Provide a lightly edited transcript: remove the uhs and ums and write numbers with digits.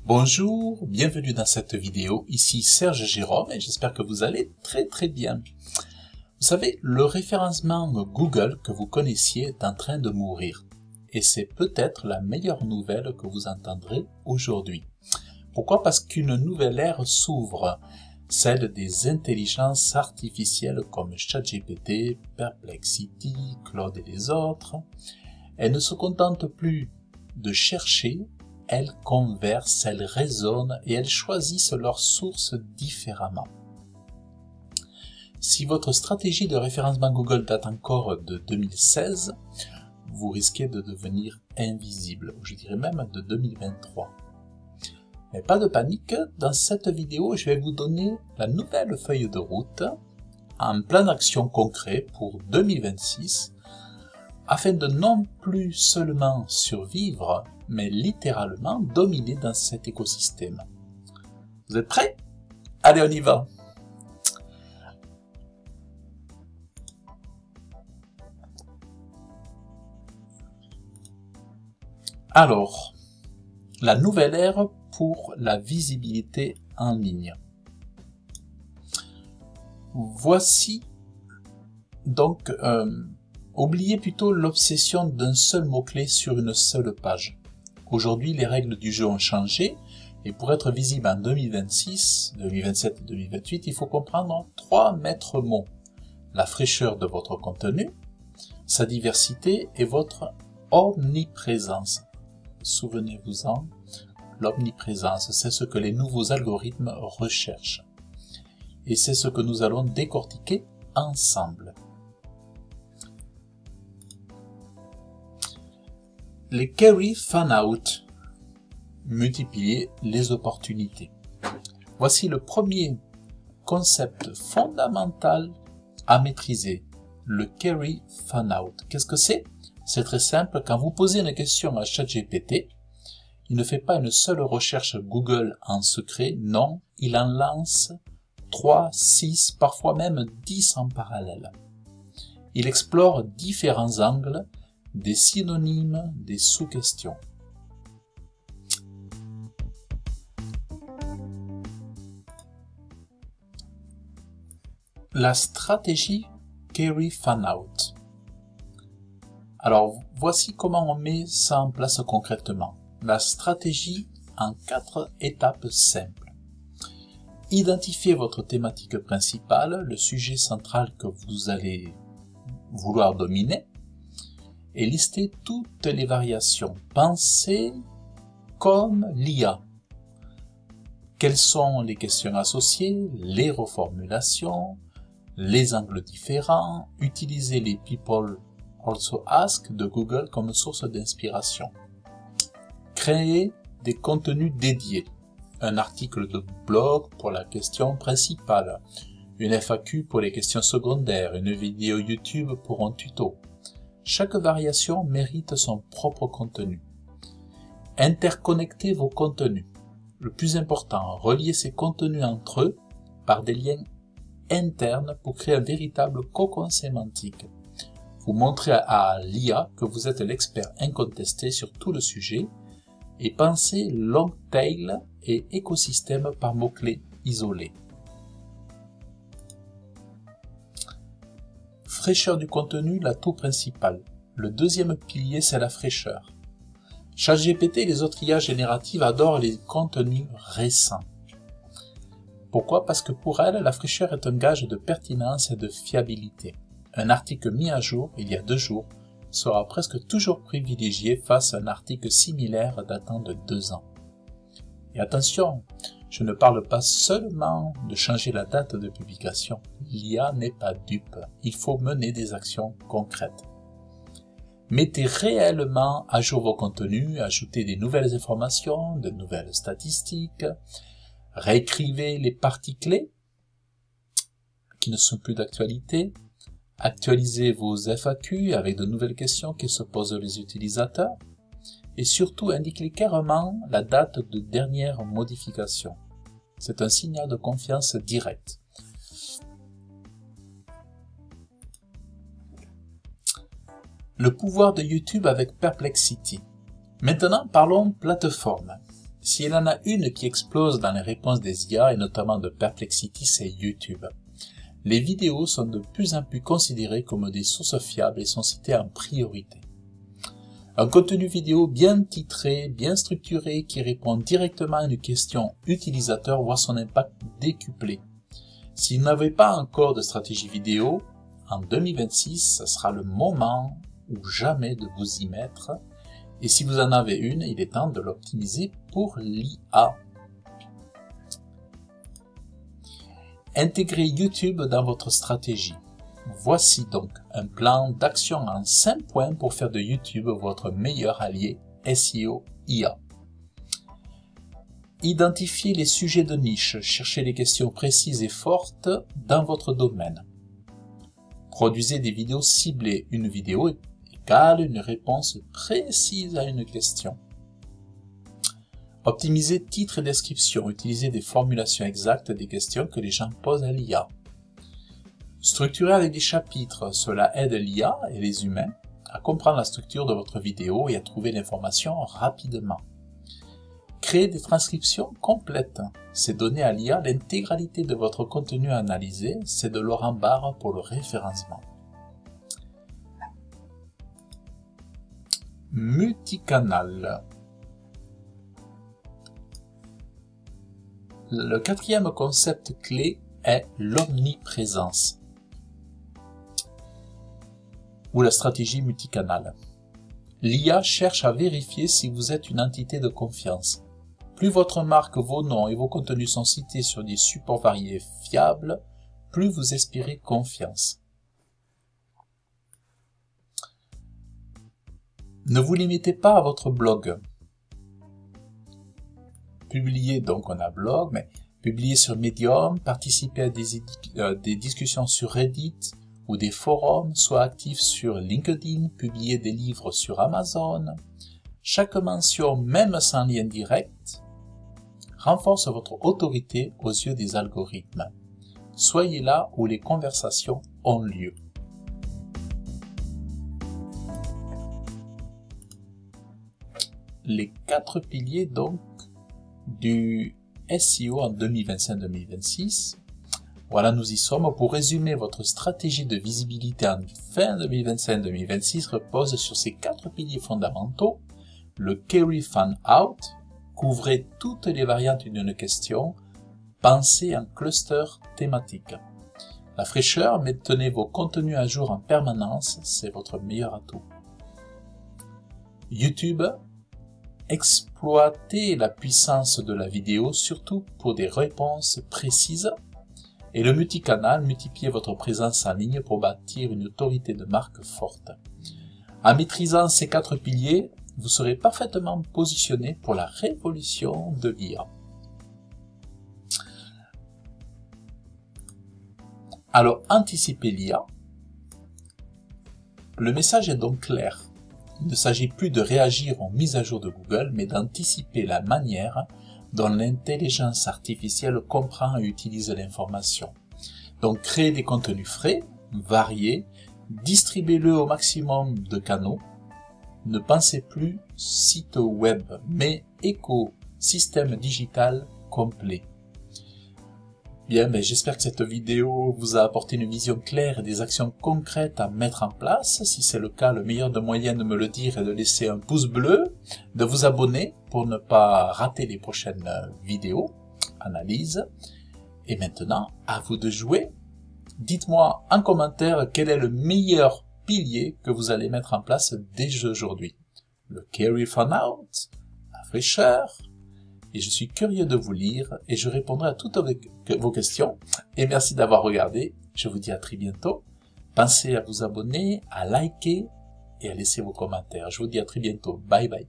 Bonjour, bienvenue dans cette vidéo, ici Serge Jérôme et j'espère que vous allez très bien. Vous savez, le référencement Google que vous connaissiez est en train de mourir et c'est peut-être la meilleure nouvelle que vous entendrez aujourd'hui. Pourquoi? Parce qu'une nouvelle ère s'ouvre, celle des intelligences artificielles comme ChatGPT, Perplexity, Claude et les autres. Elles ne se contentent plus de chercher, elles conversent, elles raisonnent et elles choisissent leurs sources différemment. Si votre stratégie de référencement Google date encore de 2016, vous risquez de devenir invisible, je dirais même de 2023. Mais pas de panique, dans cette vidéo, je vais vous donner la nouvelle feuille de route, un plan d'action concret pour 2026, afin de non plus seulement survivre, mais littéralement dominer dans cet écosystème. Vous êtes prêts? Allez, on y va! Alors, la nouvelle ère pour la visibilité en ligne. Voici donc, oubliez plutôt l'obsession d'un seul mot-clé sur une seule page. Aujourd'hui, les règles du jeu ont changé et pour être visible en 2026, 2027 et 2028, il faut comprendre 3 maîtres mots. La fraîcheur de votre contenu, sa diversité et votre omniprésence. Souvenez-vous-en, l'omniprésence, c'est ce que les nouveaux algorithmes recherchent. Et c'est ce que nous allons décortiquer ensemble. Les Carry Fan-Out, multiplier les opportunités. Voici le premier concept fondamental à maîtriser, le Carry Fan-Out. Qu'est-ce que c'est? C'est très simple, quand vous posez une question à ChatGPT, il ne fait pas une seule recherche Google en secret, non, il en lance 3, 6, parfois même 10 en parallèle. Il explore différents angles, des synonymes, des sous-questions. La stratégie Carry Fan-Out. Alors, voici comment on met ça en place concrètement. La stratégie en 4 étapes simples. Identifiez votre thématique principale, le sujet central que vous allez vouloir dominer, et listez toutes les variations. Pensez comme l'IA. Quelles sont les questions associées, les reformulations, les angles différents, utilisez les People Also Ask de Google comme source d'inspiration. Créez des contenus dédiés. Un article de blog pour la question principale, une FAQ pour les questions secondaires, une vidéo YouTube pour un tuto. Chaque variation mérite son propre contenu. Interconnectez vos contenus. Le plus important, reliez ces contenus entre eux par des liens internes pour créer un véritable cocon sémantique. Vous montrez à l'IA que vous êtes l'expert incontesté sur tout le sujet et pensez long tail et écosystème par mots-clés isolés. Fraîcheur du contenu, l'atout principal. Le deuxième pilier, c'est la fraîcheur. ChatGPT et les autres IA génératives adorent les contenus récents. Pourquoi? Parce que pour elles, la fraîcheur est un gage de pertinence et de fiabilité. Un article mis à jour il y a 2 jours sera presque toujours privilégié face à un article similaire datant de 2 ans. Et attention, je ne parle pas seulement de changer la date de publication. L'IA n'est pas dupe. Il faut mener des actions concrètes. Mettez réellement à jour vos contenus, ajoutez des nouvelles informations, de nouvelles statistiques, réécrivez les parties clés qui ne sont plus d'actualité, actualisez vos FAQ avec de nouvelles questions qui se posent les utilisateurs et surtout indiquez clairement la date de dernière modification. C'est un signal de confiance direct. Le pouvoir de YouTube avec Perplexity. Maintenant, parlons plateforme. S'il y en a une qui explose dans les réponses des IA et notamment de Perplexity, c'est YouTube. Les vidéos sont de plus en plus considérées comme des sources fiables et sont citées en priorité. Un contenu vidéo bien titré, bien structuré, qui répond directement à une question utilisateur voit son impact décuplé. Si vous n'avez pas encore de stratégie vidéo, en 2026, ce sera le moment ou jamais de vous y mettre. Et si vous en avez une, il est temps de l'optimiser pour l'IA. Intégrez YouTube dans votre stratégie. Voici donc un plan d'action en 5 points pour faire de YouTube votre meilleur allié SEO IA. Identifiez les sujets de niche, cherchez les questions précises et fortes dans votre domaine. Produisez des vidéos ciblées. Une vidéo égale une réponse précise à une question. Optimisez titre et description. Utilisez des formulations exactes des questions que les gens posent à l'IA. Structurez avec des chapitres. Cela aide l'IA et les humains à comprendre la structure de votre vidéo et à trouver l'information rapidement. Créez des transcriptions complètes. C'est donner à l'IA l'intégralité de votre contenu à analyser. C'est de l'or en barre pour le référencement. Multicanal. Le quatrième concept clé est l'omniprésence ou la stratégie multicanal. L'IA cherche à vérifier si vous êtes une entité de confiance. Plus votre marque, vos noms et vos contenus sont cités sur des supports variés et fiables, plus vous inspirez confiance. Ne vous limitez pas à votre blog. Publiez, donc on a blog, mais publiez sur Medium, participez à des discussions sur Reddit ou des forums, soyez actif sur LinkedIn, publiez des livres sur Amazon. Chaque mention, même sans lien direct, renforce votre autorité aux yeux des algorithmes. Soyez là où les conversations ont lieu. Les 4 piliers donc du SEO en 2025-2026. Voilà, nous y sommes. Pour résumer, votre stratégie de visibilité en fin 2025-2026 repose sur ces 4 piliers fondamentaux. Le Carry Fan Out, couvrez toutes les variantes d'une question, pensez en cluster thématique. La fraîcheur, maintenez vos contenus à jour en permanence, c'est votre meilleur atout. YouTube, exploitez la puissance de la vidéo, surtout pour des réponses précises. Et le multicanal, multipliez votre présence en ligne pour bâtir une autorité de marque forte. En maîtrisant ces 4 piliers, vous serez parfaitement positionné pour la révolution de l'IA. Alors, anticipez l'IA. Le message est donc clair. Il ne s'agit plus de réagir aux mises à jour de Google, mais d'anticiper la manière dont l'intelligence artificielle comprend et utilise l'information. Donc, créez des contenus frais, variés, distribuez-le au maximum de canaux. Ne pensez plus site web, mais écosystème digital complet. Bien, j'espère que cette vidéo vous a apporté une vision claire et des actions concrètes à mettre en place. Si c'est le cas, le meilleur de moyens de me le dire est de laisser un pouce bleu, de vous abonner pour ne pas rater les prochaines vidéos, analyses. Et maintenant, à vous de jouer. Dites-moi en commentaire quel est le meilleur pilier que vous allez mettre en place dès aujourd'hui. Le Carry Fan Out, la fraîcheur. Et je suis curieux de vous lire et je répondrai à toutes vos questions. Et merci d'avoir regardé. Je vous dis à très bientôt. Pensez à vous abonner, à liker et à laisser vos commentaires. Je vous dis à très bientôt. Bye bye.